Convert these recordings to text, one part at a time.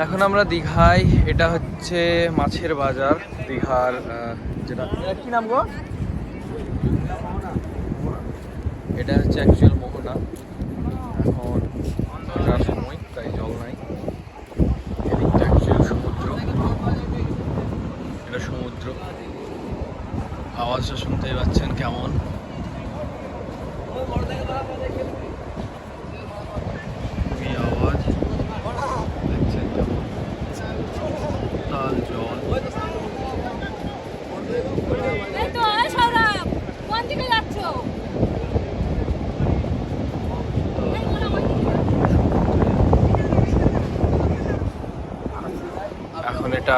এখন আমরা দীঘায়, এটা হচ্ছে মাছের বাজার দীঘার, যেটা কি নাম গো, এটা হচ্ছে অ্যাকচুয়াল মোহনা। এখন এটার সময় তাই জল নাই। এদিকটা অ্যাকচুয়াল সমুদ্র, এটা সমুদ্র। আওয়াজটা শুনতেই পাচ্ছেন কেমন। আওয়াজ দেখছেন কেমন, তাল জল। এখন এটা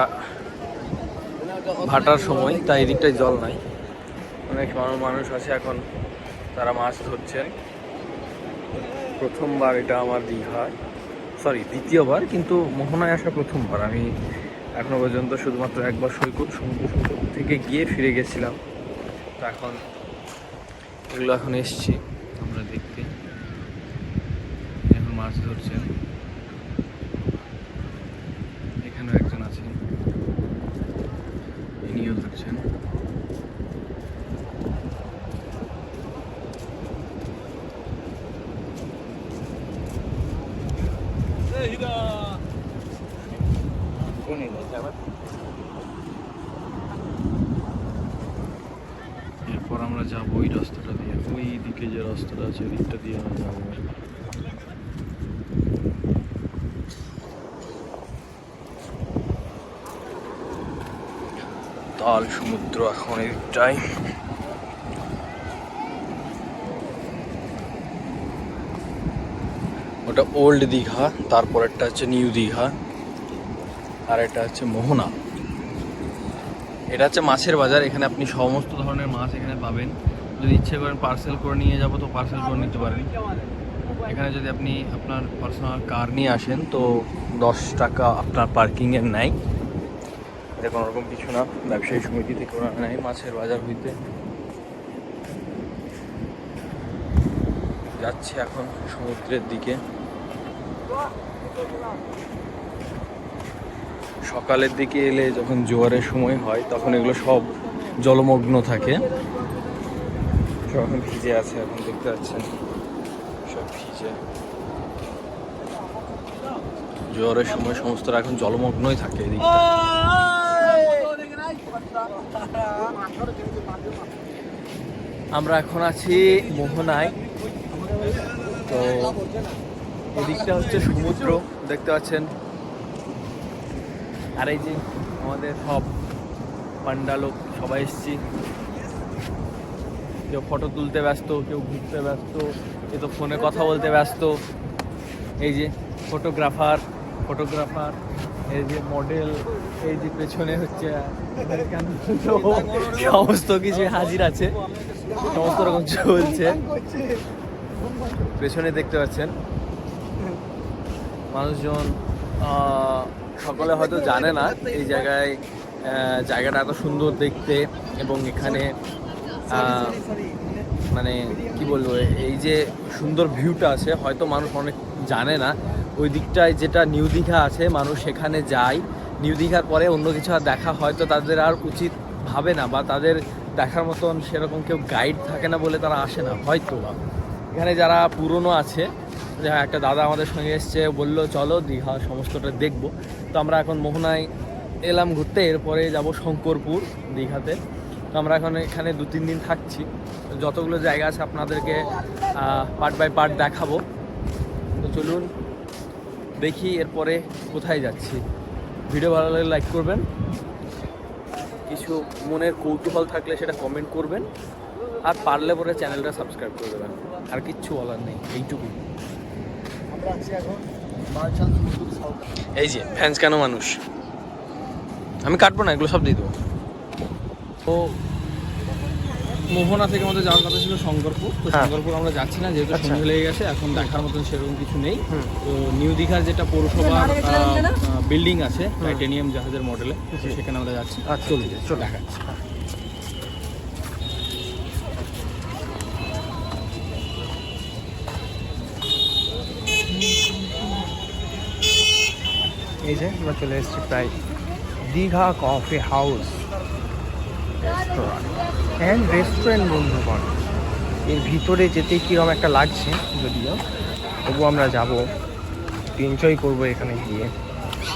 ভাটার সময় তাই এদিকটায় জল নাই। অনেক মানুষ আছে এখন, তারা মাছ ধরছেন। প্রথমবার এটা আমার দীঘায়, সরি দ্বিতীয়বার, কিন্তু মোহনায় আসা প্রথমবার। আমি এখনো পর্যন্ত শুধুমাত্র একবার সমুদ্র সৈকত থেকে গিয়ে ফিরে গেছিলাম। তো এখন এগুলো এখন এসছি আমরা দেখতে। এখন মাছ ধরছেন, এখানেও একজন আছেন, ইনিও ধরছেন। এরপর আমরা যাবো ওই রাস্তাটা দিয়ে, ওই দিকে যে রাস্তাটা আছে ওই দিকটা দিয়ে আমরা যাবো। তাল সমুদ্র এখন এদিকটাই। ওটা ওল্ড দীঘা, তারপর একটা হচ্ছে নিউ দীঘা, আর এটা হচ্ছে মোহনা। এটা হচ্ছে মাছের বাজার, এখানে আপনি সমস্ত ধরনের মাছ এখানে পাবেন। যদি ইচ্ছে করেন পার্সেল করে নিয়ে যাবো তো পার্সেল করে নিতে পারেন। এখানে যদি আপনি আপনার পার্সোনাল কার নিয়ে আসেন তো 10 টাকা আপনার পার্কিংয়ের নেয়। এটা কোনো রকম কিছু না, ব্যবসায়ী সমিতি থেকে ওরা নেয় মাছের বাজার হইতে। যাচ্ছে এখন সমুদ্রের দিকে। সকালের দিকে এলে যখন জোয়ারের সময় হয় তখন এগুলো সব জলমগ্ন থাকে, যখন ভিজে আছে এখন দেখতে পাচ্ছেন সব ভিজে। জোয়ারের সময় সমস্তটা এখন জলমগ্নই থাকে এদিকটা। আমরা এখন আছি মোহনায়। তো এদিকটা হচ্ছে সমুদ্র দেখতে পাচ্ছেন, আর এই যে আমাদের সব পান্ডা লোক সবাই এসছি। কেউ ফটো তুলতে ব্যস্ত, কেউ ঘুরতে ব্যস্ত, কেউ তো ফোনে কথা বলতে ব্যস্ত। এই যে ফটোগ্রাফার, এই যে মডেল, এই যে পেছনে হচ্ছে সমস্ত কিছু হাজির আছে, সমস্ত রকম চলছে। পেছনে দেখতে পাচ্ছেন মানুষজন। সকলে হয়তো জানে না এই জায়গাটা এত সুন্দর দেখতে, এবং এখানে মানে কি বলবো, এই যে সুন্দর ভিউটা আছে হয়তো মানুষ অনেক জানে না। ওই দিকটায় যেটা নিউ দীঘা আছে, মানুষ সেখানে যায়। নিউ দীঘার পরে অন্য কিছু আর দেখা হয়তো তাদের আর উচিত ভাবে না, বা তাদের দেখার মতন সেরকম কেউ গাইড থাকে না বলে তারা আসে না হয়তো। বা এখানে যারা পুরনো আছে, একটা দাদা আমাদের সঙ্গে এসছে, বললো চলো দীঘা সমস্তটা দেখবো। তো আমরা এখন মোহনায় এলাম ঘুরতে, এরপরে যাব শঙ্করপুর দীঘাতে। তো আমরা এখন এখানে 2-3 দিন থাকছি। যতগুলো জায়গা আছে আপনাদেরকে পার্ট বাই পার্ট দেখাবো। তো চলুন দেখি এরপরে কোথায় যাচ্ছি। ভিডিও ভালো লাগলে লাইক করবেন, কিছু মনের কৌতূহল থাকলে সেটা কমেন্ট করবেন, আর পারলে পরে চ্যানেলটা সাবস্ক্রাইব করে দেবেন। আর কিচ্ছু বলার নেই, এইটুকুই। এই যে ফ্যান্স কেন মানুষ, আমি কাটবো না, এগুলো সব দিয়ে দেবো। তো মোহনা থেকে আমাদের যাওয়ার কথা ছিল শঙ্করপুর। তো শঙ্করপুর আমরা যাচ্ছি না, যেহেতু সন্ধ্যে লেগে গেছে, এখন দেখার মতন সেরকম কিছু নেই। তো নিউ দীঘার যেটা পৌরসভার বিল্ডিং আছে টাইটেনিয়াম জাহাজের মডেলে, সেখানে আমরা যাচ্ছি। চলো দেখাচ্ছি। এই যে আমরা চলে এসেছি প্রায় দীঘা কফি হাউস রেস্টুরেন্ট বন্ধুগণ। এর ভিতরে যেতে কীরকম একটা লাগছে যদিও, তবু আমরা যাব, এনজয় করবো এখানে গিয়ে।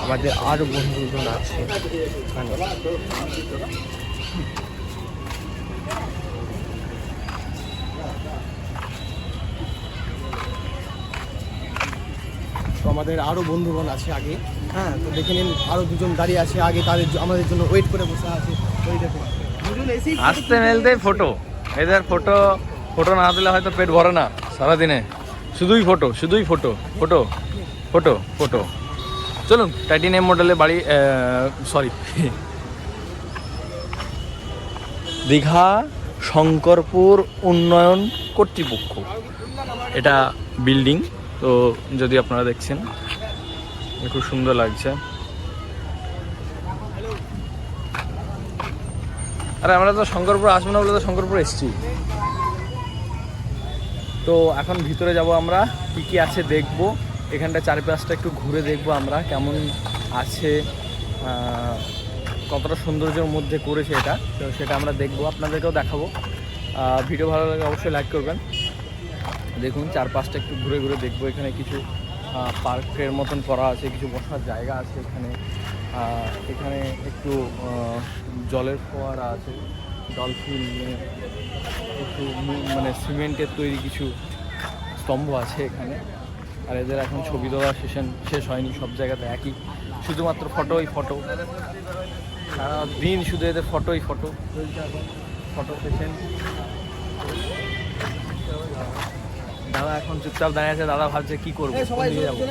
আমাদের আরও বন্ধুজন আছে এখানে। তো আমাদের আরও বন্ধুগণ আছে আগে, হ্যাঁ, তো দেখে নিন আরও দুজন দাঁড়িয়ে আছে আগে, তাদের আমাদের জন্য ওয়েট করে বসে আছে। ওই দেখো আসতে মেলতে ফটো, এদের ফটো ফটো না দিলে হয়তো পেট ভরে না সারাদিনে, শুধুই ফটো শুধুই ফটো ফটো ফটো ফটো। চলুন টাইটানিয়াম মডেলে বাড়ি, সরি, দীঘা শঙ্করপুর উন্নয়ন কর্তৃপক্ষ, এটা বিল্ডিং। তো যদি আপনারা দেখছেন খুব সুন্দর লাগছে। আরে আমরা তো শঙ্করপুর আসবো না বলে তো শঙ্করপুর এসেছি। তো এখন ভিতরে যাব আমরা, কি কি আছে দেখব, এখানটা চারপাশটা একটু ঘুরে দেখব আমরা কেমন আছে, কতটা সৌন্দর্যের মধ্যে করেছে এটা, তো সেটা আমরা দেখব, আপনাদেরকেও দেখাবো। ভিডিও ভালো লাগে অবশ্যই লাইক করবেন। দেখুন চারপাশটা একটু ঘুরে ঘুরে দেখব। এখানে কিছু পার্কের মতন করা আছে, কিছু বসার জায়গা আছে এখানে। এখানে একটু জলের ফোয়ারা আছে, ডলফিন, একটু মানে সিমেন্টের তৈরি কিছু স্তম্ভ আছে এখানে। আর এদের এখন ছবি তোলা শেষ হয়নি, সব জায়গাতে একই, শুধুমাত্র ফটোই ফটো, সারাদিন শুধু এদের ফটোই ফটো চলছে। এখন ফটো সেশন। দাদা এখন চুপচাপ দাঁড়িয়ে আছে, দাদা ভাবছে কি করবো, নিয়ে যাবো।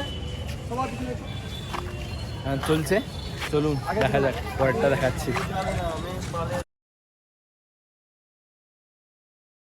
হ্যাঁ চলছে, চলুন দেখা যাক, পরেরটা দেখাচ্ছি।